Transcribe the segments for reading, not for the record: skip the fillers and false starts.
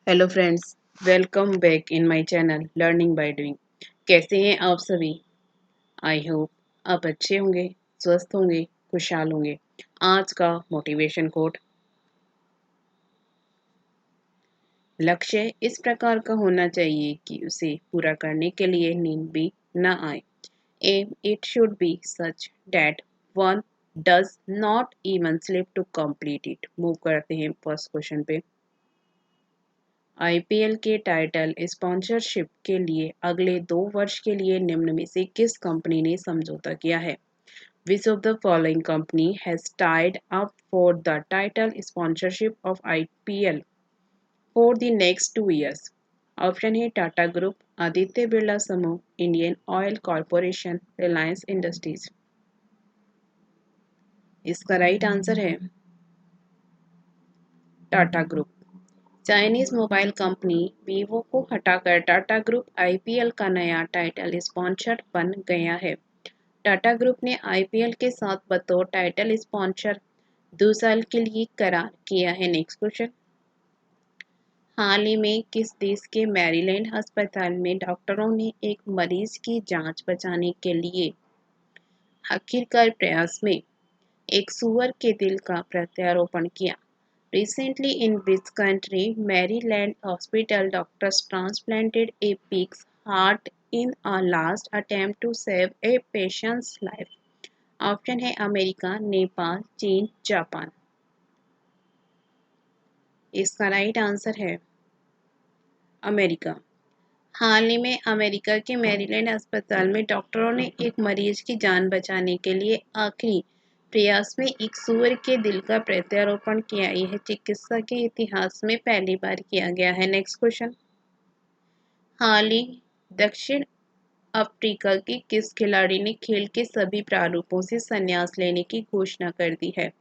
Hello friends, welcome back in my channel learning by doing. कैसे हैं आप सभी? आई होप आप अच्छे होंगे, स्वस्थ होंगे, खुशहाल होंगे। आज का मोटिवेशन कोट: लक्ष्य इस प्रकार का होना चाहिए कि उसे पूरा करने के लिए नींद भी न आए। Um it should be such that one does not even sleep to complete it. Move करते हैं फर्स्ट क्वेश्चन पे। आईपीएल के टाइटल स्पॉन्सरशिप के लिए अगले 2 वर्ष के लिए निम्न में से किस कंपनी ने समझौता किया है? Which of the following company has tied up for the title sponsorship of IPL for the next 2 years? Option है टाटा ग्रुप, आदित्य बिरला समूह, Indian oil corporation, Reliance industries. इसका राइट आंसर है Tata group. Chinese mobile company Vivo को हटाकर Tata group IPL का नया title sponsor बन गया है। टाटा ग्रुप ने आईपीएल के साथ बतौर टाइटल स्पॉन्सर 2 साल के लिए करार किया है। Next question. हाल ही में किस देश के मैरीलैंड अस्पताल में डॉक्टरों ने एक मरीज की जान बचाने के लिए आखिरकार प्रयास में एक सूअर के दिल का प्रत्यारोपण किया? Recently, in which country Maryland hospital doctors transplanted a pig's heart in a last attempt to save a patient's life? Option है अमेरिका, नेपाल, चीन, जापान। इसका राइट आंसर है अमेरिका। हाल ही में अमेरिका के मैरीलैंड अस्पताल में डॉक्टरों ने एक मरीज की जान बचाने के लिए आखिरी प्रयास में एक सूअर के दिल का प्रत्यारोपण किया। यह चिकित्सा के इतिहास में पहली बार किया गया है। Next question. हाल ही दक्षिण अफ्रीका के किस खिलाड़ी ने खेल के सभी प्रारूपों से संन्यास लेने की घोषणा कर दी है?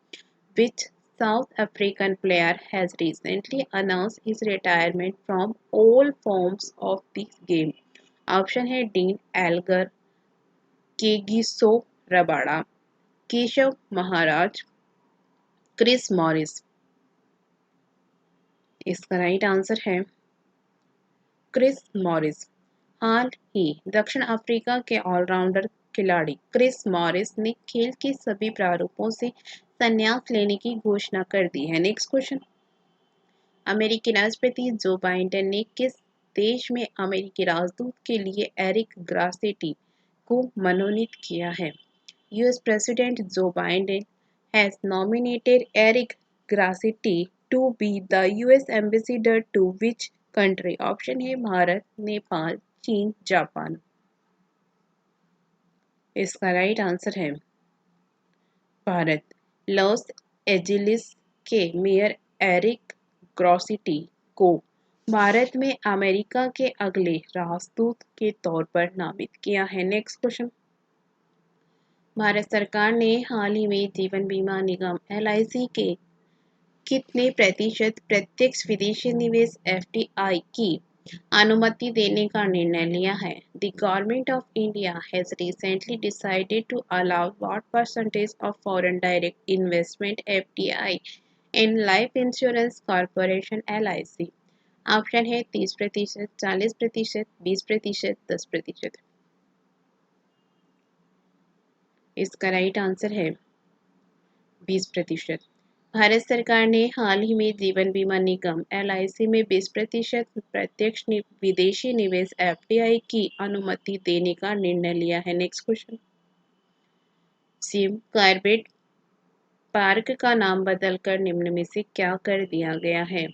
Which South African player has recently announced his retirement from all forms of the game? Option है dean Elgar, केगिसो Rabada, Keshav Maharaj, Chris Morris. इसका राइट आंसर है क्रिस मॉरिस। हाल ही दक्षिण अफ्रीका के ऑलराउंडर खिलाड़ी क्रिस मॉरिस ने खेल के सभी प्रारूपों से संन्यास लेने की घोषणा कर दी है। Next question. अमेरिकी राष्ट्रपति जो बाइडेन ने किस देश में अमेरिकी राजदूत के लिए एरिक ग्रासेटी को मनोनीत किया है? US president Joe Biden has nominated Eric Garcetti to be the US ambassador to which country? Option है भारत, नेपाल, चीन, जापान। इसका राइट आंसर है भारत। लॉस एंजिलिस के मेयर एरिक ग्रॉसिटी को भारत में अमेरिका के अगले राजदूत के तौर पर नामित किया है। Next question. भारत सरकार ने हाल ही में जीवन बीमा निगम एलआईसी के कितने प्रतिशत प्रत्यक्ष विदेशी निवेश एफडीआई की अनुमति देने का निर्णय लिया है? The government of India has recently decided to allow what percentage of foreign direct investment FDI in Life Insurance Corporation LIC? Option है 30%, 40%, 20%, 10%। इसका राइट आंसर है 20%। भारत सरकार ने हाल ही में जीवन बीमा निगम एलआईसी में 20% प्रत्यक्ष विदेशी निवेश एफडीआई की अनुमति देने का निर्णय लिया है। Next question. Gym Corbett park का नाम बदलकर निम्न में से क्या कर दिया गया है?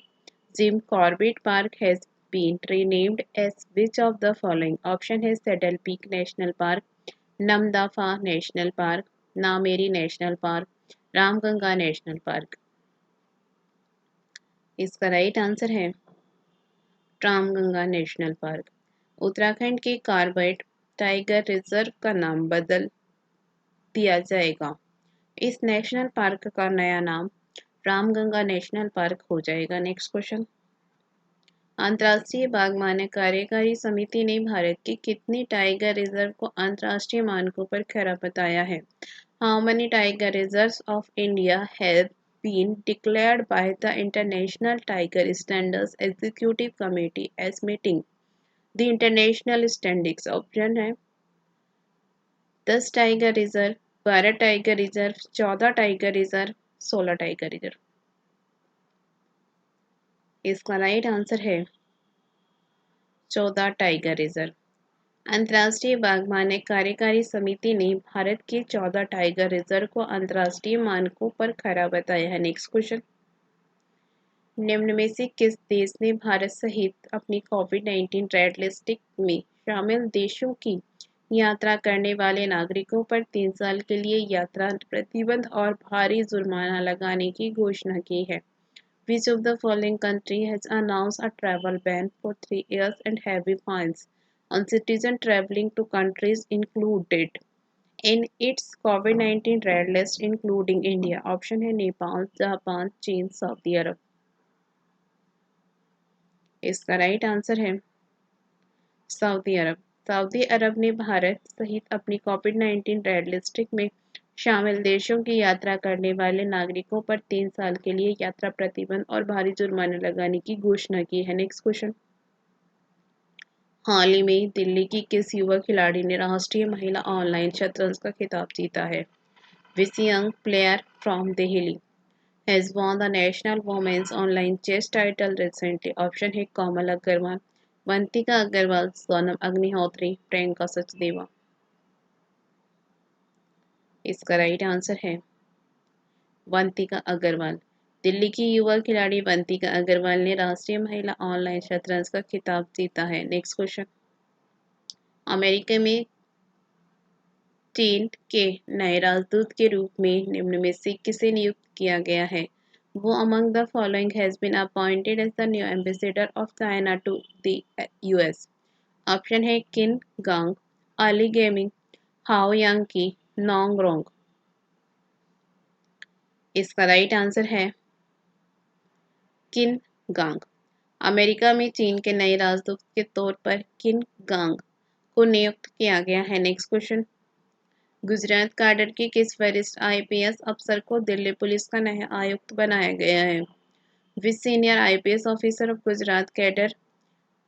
Jim Corbett park has been renamed as which of the following? Option है saddle peak national park, Namdapha national park, Nameri national park, Ramganga national park. इसका राइट आंसर है रामगंगा नेशनल पार्क। उत्तराखंड के कार्बेट टाइगर रिजर्व का नाम बदल दिया जाएगा। इस नेशनल पार्क का नया नाम रामगंगा नेशनल पार्क हो जाएगा। Next question. अंतर्राष्ट्रीय बागवानी कार्यकारी समिति ने भारत के कितने टाइगर रिजर्व को अंतर्राष्ट्रीय मानकों पर खरा बताया है? How many tiger reserves of India have been declared by the International Tiger Standards Executive Committee as meeting the international standards? Option है 10 tiger reserve, 12 tiger reserve, 14 tiger reserve, 16 tiger reserve. इसका right answer है 14 tiger reserve. अंतर्राष्ट्रीय बागवानी कार्यकारी समिति ने भारत के 14 tiger reserve को अंतर्राष्ट्रीय मानकों पर खरा बताया है। नेक्स्ट क्वेश्चन, निम्न में से किस देश ने भारत सहित अपनी कोविड-19 रेड लिस्ट में शामिल देशों की यात्रा करने वाले नागरिकों पर 3 साल के लिए यात्रा प्रतिबंध और भारी जुर्माना लगाने की घोषणा की है? Which of the following country has announced a travel ban for 3 years and heavy fines on citizens traveling to countries included in its COVID-19 red list, including India? Option है नेपाल, जापान, चीन, सऊदी अरब। इसका right answer है Saudi अरब। Saudi अरब ने भारत सहित अपनी कोविड-19 red list में शामिल देशों की यात्रा करने वाले नागरिकों पर 3 साल के लिए यात्रा प्रतिबंध और भारी जुर्माना लगाने की घोषणा की है। नेक्स्ट क्वेश्चन, हाल ही में दिल्ली की किस युवा खिलाड़ी ने राष्ट्रीय महिला ऑनलाइन शतरंज का खिताब जीता है? Which young player from Delhi has won the national women's online chess title recently? Option है कोमल अग्रवाल, वंतिका अग्रवाल, सोनम अग्निहोत्री, प्रियंका सचदेवा। इसका राइट आंसर है वंतिका अग्रवाल। दिल्ली की युवा खिलाड़ी वंतिका अग्रवाल ने राष्ट्रीय महिला ऑनलाइन शतरंज का खिताब जीता है। नेक्स्ट क्वेश्चन, अमेरिका में चीन के नए राजदूत के रूप में निम्न में से किसे नियुक्त किया गया है? वो among the following has been appointed as the new ambassador of China to the US? Option है किन गांग, अली गेमिंग, हाओ यांग की, नोंग रोंग। इसका राइट आंसर है किन गांग। अमेरिका में चीन के नए राजदूत के तौर पर किन गांग को नियुक्त किया गया है। नेक्स्ट क्वेश्चन, गुजरात कैडर के किस वरिष्ठ आईपीएस अफसर को दिल्ली पुलिस का नया आयुक्त बनाया गया है? Which senior IPS officer of Gujarat cadre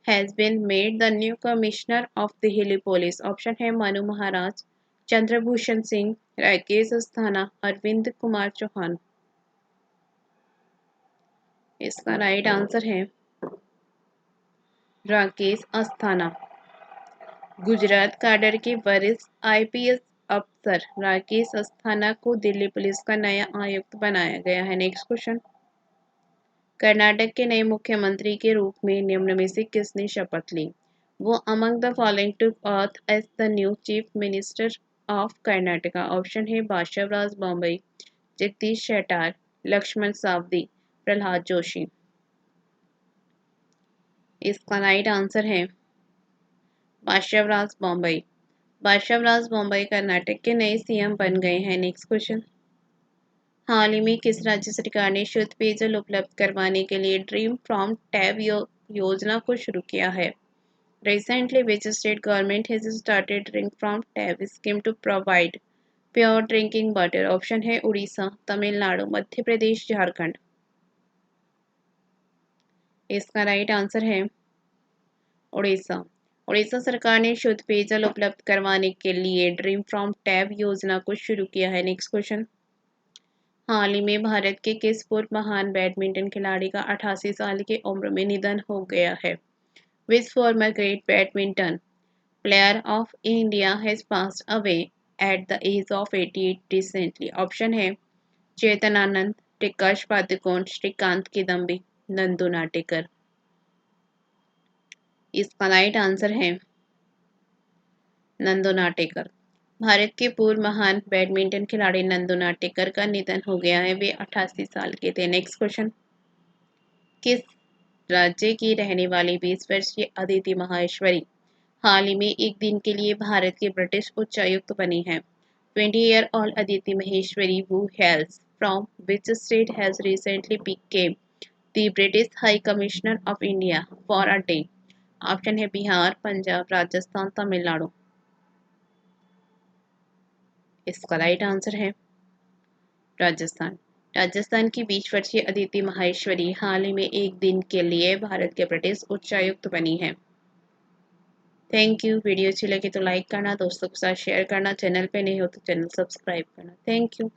has been made the new commissioner of Delhi police? Option है मनु महाराज, चंद्रभूषण सिंह, राकेश अस्थाना, अरविंद कुमार चौहान। इसका राइट आंसर है राकेश अस्थाना। गुजरात कैडर के वरिष्ठ आईपीएस अफसर राकेश अस्थाना को दिल्ली पुलिस का नया आयुक्त बनाया गया है। नेक्स्ट क्वेश्चन, कर्नाटक के नए मुख्यमंत्री के रूप में निम्न में से किसने शपथ ली? वो among the following took oath as the new chief minister of Karnataka? Option है बाशवराज बॉम्बई, जगदीश शेट्टार, लक्ष्मण सावदी, प्रहलाद जोशी। इसका राइट आंसर है बाशवराज बॉम्बई। बाशवराज बॉम्बई कर्नाटक के नए सीएम बन गए हैं। नेक्स्ट क्वेश्चन, हाल ही में किस राज्य सरकार ने शुद्ध पेयजल उपलब्ध करवाने के लिए ड्रीम फ्रॉम टैब योजना को शुरू किया है? Recently, which state government has started drink from tap scheme to provide pure drinking water? Option है उड़ीसा, तमिलनाडु, मध्य प्रदेश, झारखंड। इसका राइट आंसर है उड़ीसा। उड़ीसा सरकार ने शुद्ध पेयजल उपलब्ध करवाने के लिए ड्रीम फ्रॉम टैब योजना को शुरू किया है। नेक्स्ट क्वेश्चन, हाल ही में भारत के किस पूर्व महान बैडमिंटन खिलाड़ी का 88 साल की उम्र में निधन हो गया है? Which former great badminton player of India has passed away at the age of 88 recently? Option है चेतन आनंद, टिक्काश पादुकोण, श्रीकांत किदम्बी, नंदू नाटेकर। इसका राइट आंसर है नंदू नाटेकर। भारत के पूर्व महान बैडमिंटन खिलाड़ी नंदू नाटेकर का निधन हो गया है। वे 88 साल के थे। नेक्स्ट क्वेश्चन, किस राज्य की रहने वाली 20 वर्षीय अदिति माहेश्वरी हाल ही में एक दिन के लिए भारत के ब्रिटिश उच्चायुक्त बनी है? 20-year-old Aditi Maheshwari who hails from which state has recently became the British High Commissioner of India for a day? Option है बिहार, पंजाब, राजस्थान, तमिलनाडु। इसका राइट आंसर है राजस्थान। राजस्थान की 20 वर्षीय अदिति माहेश्वरी हाल ही में एक दिन के लिए भारत के ब्रिटिश उच्चायुक्त बनी हैं। Thank you. वीडियो अच्छी लगी तो लाइक करना, दोस्तों के साथ शेयर करना, चैनल पे नहीं हो तो चैनल सब्सक्राइब करना। Thank you.